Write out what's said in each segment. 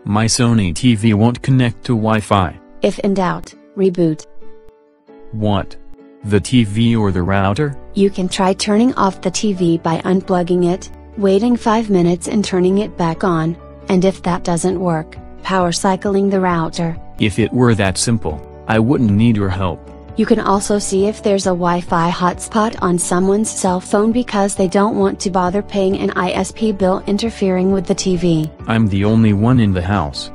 My Sony TV won't connect to Wi-Fi. If in doubt, reboot. What? The TV or the router? You can try turning off the TV by unplugging it, waiting 5 minutes and turning it back on, and if that doesn't work, power cycling the router. If it were that simple, I wouldn't need your help. You can also see if there's a Wi-Fi hotspot on someone's cell phone because they don't want to bother paying an ISP bill interfering with the TV. I'm the only one in the house.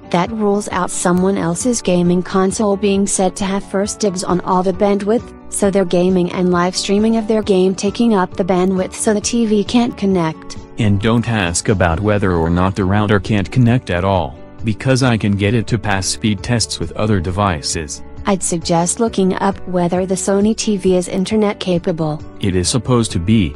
That rules out someone else's gaming console being said to have first dibs on all the bandwidth, so their gaming and live streaming of their game taking up the bandwidth so the TV can't connect. And don't ask about whether or not the router can't connect at all, because I can get it to pass speed tests with other devices. I'd suggest looking up whether the Sony TV is internet capable. It is supposed to be.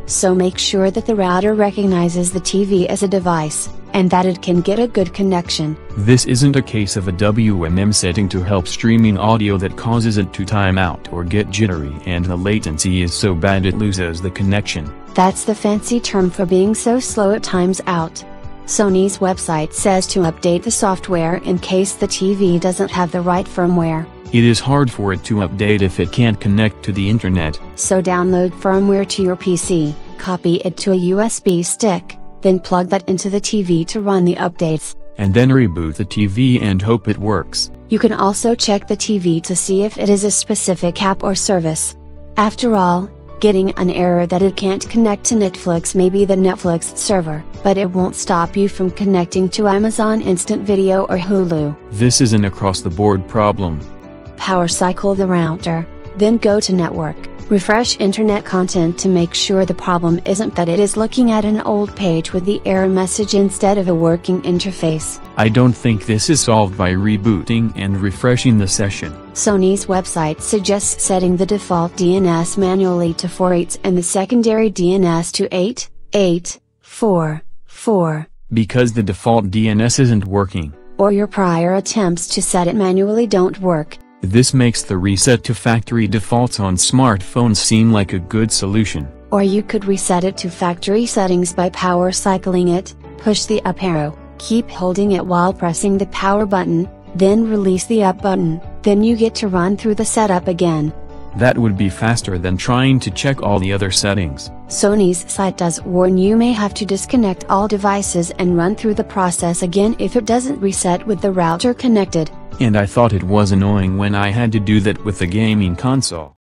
So make sure that the router recognizes the TV as a device, and that it can get a good connection. This isn't a case of a WMM setting to help streaming audio that causes it to time out or get jittery and the latency is so bad it loses the connection. That's the fancy term for being so slow it times out. Sony's website says to update the software in case the TV doesn't have the right firmware. It is hard for it to update if it can't connect to the internet. So download firmware to your PC, copy it to a USB stick, then plug that into the TV to run the updates. And then reboot the TV and hope it works. You can also check the TV to see if it is a specific app or service. After all, getting an error that it can't connect to Netflix may be the Netflix server, but it won't stop you from connecting to Amazon Instant Video or Hulu. This is an across-the-board problem. Power cycle the router, then go to network, refresh internet content to make sure the problem isn't that it is looking at an old page with the error message instead of a working interface. I don't think this is solved by rebooting and refreshing the session. Sony's website suggests setting the default DNS manually to 48 and the secondary DNS to 8844. Because the default DNS isn't working. Or your prior attempts to set it manually don't work. This makes the reset to factory defaults on smartphones seem like a good solution. Or you could reset it to factory settings by power cycling it, push the up arrow, keep holding it while pressing the power button, then release the up button, then you get to run through the setup again. That would be faster than trying to check all the other settings. Sony's site does warn you may have to disconnect all devices and run through the process again if it doesn't reset with the router connected. And I thought it was annoying when I had to do that with the gaming console.